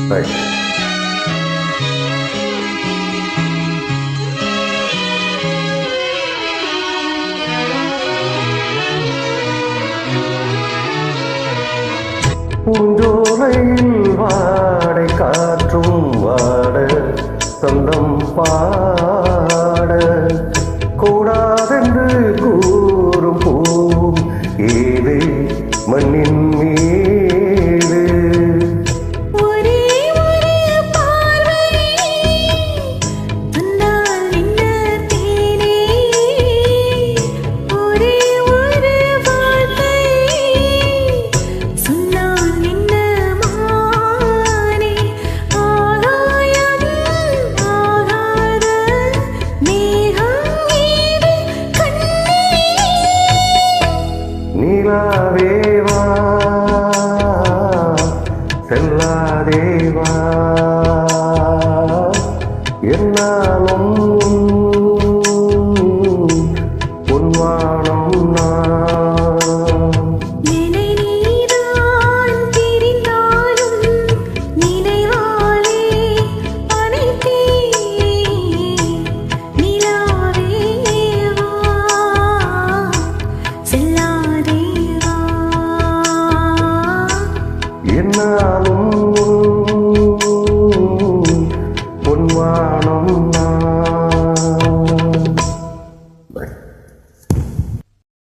Right. பூஞ்சோலையில் வாடை காற்றும் வாட சொந்தம் பாட கூடாதென்று கூறும் பூவும் ஏது மண்ணின் மீது நீலாவேவா செல்லாதேவா என்னாலும் உன்வானம் நான் என்னாலும்